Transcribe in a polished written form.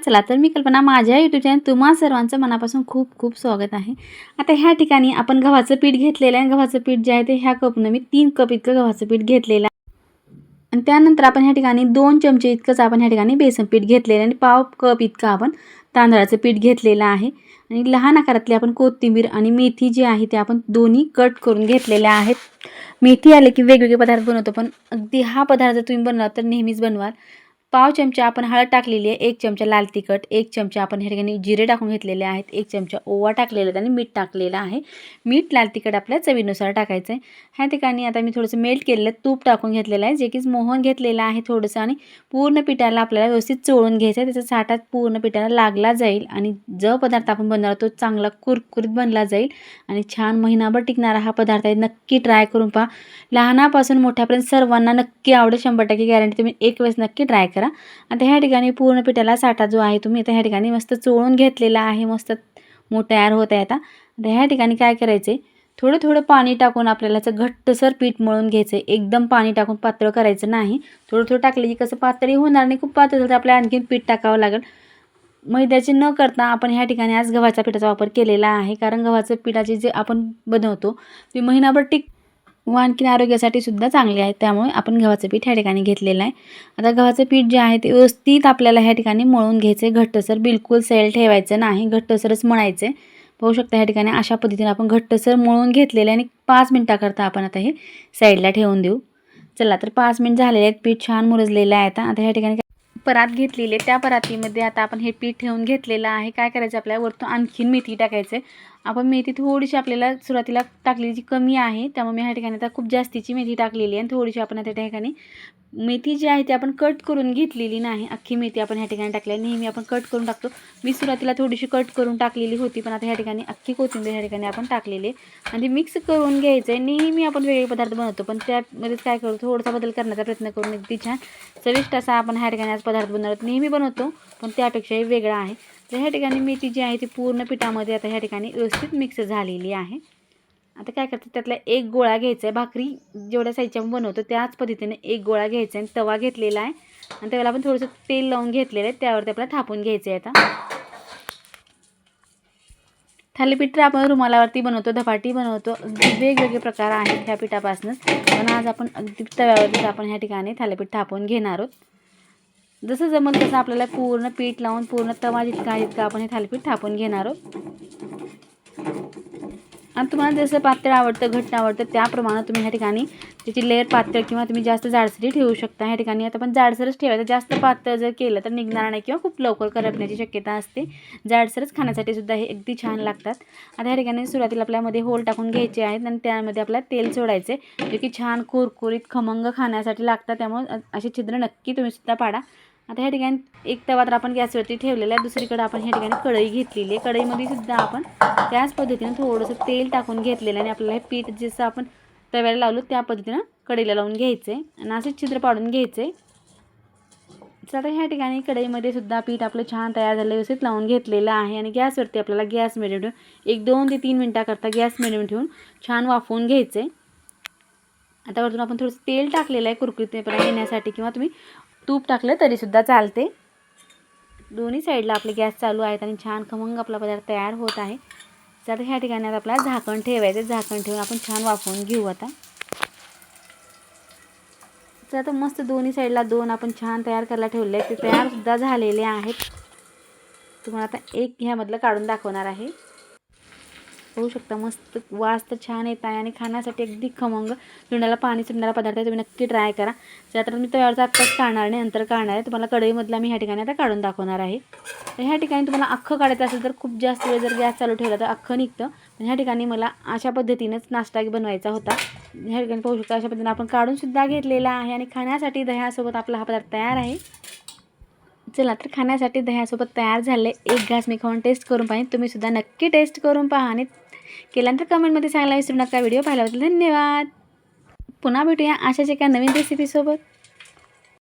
चला तर मी कल्पना, माझ्या यूट्यूब चॅनल तुम्हा सर्वांचं मनापासून खूप खूप स्वागत आहे। आता ह्या ठिकाणी आपण गव्हाचं पीठ घेतलेलं आहे। गव्हाचं पीठ जे आहे ते ह्या कपनं मी 3 कप इतकं गव्हाचं पीठ घेतलेलं आहे। आणि त्यानंतर आपण ह्या ठिकाणी 2 चमचे इतकंच आपण ह्या ठिकाणी बेसन पीठ घेतलेलं आहे आणि पाव कप इतकं आपण तांदळाचं पीठ घेतलेलं आहे। आणि लहान आकारातली आपण कोथिंबीर आणि मेथी जी आहे ते आपण दोन्ही कट करून घेतलेल्या आहेत। मेथी आले की वेगवेगळे पदार्थ बनवतो, पण अगदी हा पदार्थ जर तुम्ही बनवला तर नेहमीच बनवाल। पाव चमचा आपण हळद टाकलेली आहे, 1 चमचा लाल तिखट, 1 चमचा आपण ह्या ठिकाणी जिरे टाकून घेतलेले आहेत, 1 चमचा ओवा टाकलेला आहे आणि मीठ टाकलेलं आहे। मीठ लाल तिखट आपल्या चवीनुसार टाकायचं आहे। ह्या ठिकाणी आता मी थोडंसं मेल्ट केलेलं तूप टाकून घेतलेलं आहे, जे की मोहन घेतलेलं आहे थोडंसं, आणि पूर्ण पिठाला आपल्याला व्यवस्थित चोळून घ्यायचं आहे। त्याचा साठा पूर्ण पिठाला लागला जाईल आणि जो पदार्थ आपण बनवणार तो चांगला कुरकुरीत बनला जाईल आणि छान महिनाभर टिकणारा हा पदार्थ आहे। नक्की ट्राय करून पहा, लहानापासून मोठ्यापर्यंत सर्वांना नक्की आवडेल, 100% गॅरंटी। तुम्ही एक वेळेस नक्की ट्राय करा। आता ह्या ठिकाणी पूर्ण पिठाला साठा जो आहे तुम्ही आता ह्या ठिकाणी मस्त चोळून घेतलेला आहे, मस्त मऊ तयार होत आहे। आता ह्या ठिकाणी काय करायचे, थोडं थोडं पाणी टाकून आपल्याला घट्टसर पीठ मळून घ्यायचं आहे। एकदम पाणी टाकून पातळ करायचं नाही, थोडं थोडं टाकले की कसं पातळी होणार नाही, खूप पातळ झालं तर आपल्याला आणखीन पीठ टाकावं लागेल। मैद्याचे न करता आपण ह्या ठिकाणी आज गव्हाच्या पिठाचा वापर केलेला आहे, कारण गव्हाचं पिठाचे जे आपण बनवतो ते महिनाभर व आणखीन आरोग्यासाठी सुद्धा चांगले आहे, त्यामुळे आपण गव्हाचं पीठ ह्या ठिकाणी घेतलेलं आहे। आता गव्हाचं पीठ जे आहे ते व्यवस्थित आपल्याला ह्या ठिकाणी मळून घ्यायचं आहे, घट्टसर, बिलकुल सैल ठेवायचं नाही, घट्टसरच मळायचं आहे। पाहू शकता ह्या ठिकाणी अशा पद्धतीने आपण घट्टसर मळून घेतलेलं आहे आणि 5 मिनिटाकरता आपण आता हे साईडला ठेवून देऊ। चला तर 5 मिनिट झालेले आहेत, पीठ छान मुरजलेलं आहे। आता ह्या ठिकाणी परात घेतलेली आहे, त्या परातीमध्ये आता आपण हे पीठ ठेवून घेतलेलं आहे। काय करायचं, आपल्याला वरतून आणखीन मेथी टाकायचं आहे। आपण मेथी थोडीशी आपल्याला सुरुवातीला टाकलेली जी कमी आहे, त्यामुळे मी ह्या ठिकाणी आता खूप जास्तीची मेथी टाकलेली आहे आणि थोडीशी आपण आता त्या ठिकाणी मेथी जी आहे ती आपण कट करून घेतलेली नाही, अख्खी मेथी आपण ह्या ठिकाणी टाकली आहे। नेहमी आपण कट करून टाकतो, मी सुरुवातीला थोडीशी कट करून टाकलेली होती, पण आता ह्या ठिकाणी अख्खी कोथिंबीर ह्या ठिकाणी आपण टाकलेली आहे आणि मिक्स करून घ्यायचं आहे। नेहमी आपण वेगळे पदार्थ बनवतो, पण त्यामध्येच काय करतो, थोडासा बदल करण्याचा प्रयत्न करून अगदी छान चविष्ट असा आपण ह्या ठिकाणी आज पदार्थ बनवतो। नेहमी बनवतो पण त्यापेक्षाही वेगळा आहे। तर ह्या ठिकाणी मेथी जी आहे ती पूर्ण पिठामध्ये आता ह्या ठिकाणी व्यवस्थित मिक्स झालेली आहे। आता काय करतात, त्यातला एक गोळा घ्यायचा आहे, भाकरी जेवढ्या साईजची आपण बनवतो त्याच पद्धतीने एक गोळा घ्यायचा आहे, तवा घेतलेला आहे आणि त्याला आपण थोडंसं तेल लावून घेतलेलं आहे, त्यावरती आपल्याला थापून घ्यायचं आहे। आता थालीपीठ आपण रुमालावरती बनवतो, धपाटी बनवतो, अगदी वेगवेगळे प्रकार आहेत ह्या पिठापासूनच, पण आज आपण अगदी तव्यावरतीच आपण ह्या ठिकाणी थालीपीठ थापून घेणार आहोत। जसं जमल तसं आपल्याला पूर्ण पीठ लावून पूर्ण तवा जितका आपण हे थालीपीठ थापून घेणार आहोत। आणि तुम्हाला जसं पातळ आवडतं, घट्ट आवडतं, त्याप्रमाणे तुम्ही ह्या ठिकाणी त्याची लेअर पातळ किंवा तुम्ही जास्त जाडसरी ठेवू शकता। ह्या ठिकाणी आता आपण जाडसरच ठेवायचं, जास्त पातळ जर केलं तर निघणार नाही किंवा खूप लवकर करपण्याची शक्यता असते। जाडसरच खाण्यासाठी सुद्धा हे अगदी छान लागतात। आता ह्या ठिकाणी सुरुवातीला आपल्यामध्ये होल टाकून घ्यायचे आहेत आणि त्यामध्ये आपल्याला तेल सोडायचे, जे की छान कुरकुरीत खमंग खाण्यासाठी लागतात, त्यामुळे असे छिद्र नक्की तुम्ही सुद्धा पाडा। आता ह्या ठिकाणी एक तवा तर आपण गॅसवरती ठेवलेला आहे, दुसरीकडे आपण ह्या ठिकाणी कढई घेतलेली आहे। कढईमध्ये सुद्धा आपण त्याच पद्धतीने थोडंसं तेल टाकून घेतलेलं आणि आपल्याला हे पीठ जसं आपण तव्याला लावलो त्या पद्धतीनं कढईला लावून घ्यायचं आहे आणि असे छिद्र पाडून घ्यायचं आहे। आता ह्या ठिकाणी कढईमध्ये सुद्धा पीठ आपलं छान तयार झालं, व्यवस्थित लावून घेतलेलं आहे आणि गॅसवरती आपल्याला गॅस मिडियम ठेवून 1 2 ते 3 मिनिटाकरता गॅस मिडियम ठेवून छान वाफवून घ्यायचं आहे। आता वरतून आपण थोडंसं तेल टाकलेलं आहे कुरकुरीतपणा येण्यासाठी, किंवा तुम्ही तूप टाकलं तरीसुद्धा चालते। दोन्ही साईडला आपले गॅस चालू आहेत आणि छान खमंग आपला पदार्थ तयार होत आहे। तर ह्या ठिकाणी आपल्याला झाकण ठेवायचं, झाकण ठेवून आपण छान वाफवून घेऊ। आता तर आता मस्त दोन्ही साईडला 2 आपण छान तयार करायला ठेवले आहेत, ते तयारसुद्धा झालेले आहेत। तुम्हाला आता एक ह्यामधलं काढून दाखवणार आहे, होऊ शकता, मस्त वास तर छान येत आहे आणि खाण्यासाठी अगदी खमंग, तोंडाला पाणी सुटणारा पदार्थ आहे, तुम्ही नक्की ट्राय करा। तर मी तव्यावरचा आत्ताच काढणार नाही, नंतर काढणार आहे, तुम्हाला कढईमधला मी ह्या ठिकाणी आता काढून दाखवणार आहे। तर ह्या ठिकाणी तुम्हाला अख्खं काढायचं असेल तर खूप जास्त वेळ जर गॅस चालू ठेवला तर अख्खं निघतं, पण ह्या ठिकाणी मला अशा पद्धतीनेच नाश्ता बनवायचा होता। ह्या ठिकाणी पाहू शकता अशा पद्धतीने आपण काढून सुद्धा घेतलेला आहे आणि खाण्यासाठी दह्यासोबत आपला हा पदार्थ तयार आहे। चला तर खाण्यासाठी दह्यासोबत तयार झाले, एक घास मी खाऊन टेस्ट करून पाहिजे, तुम्ही सुद्धा नक्की टेस्ट करून पहा आणि केल्यानंतर कमेंटमध्ये सांगायला विसरू नका। व्हिडिओ पाहिल्याबद्दल धन्यवाद। पुन्हा भेटूया अशाच एका नवीन रेसिपीसोबत।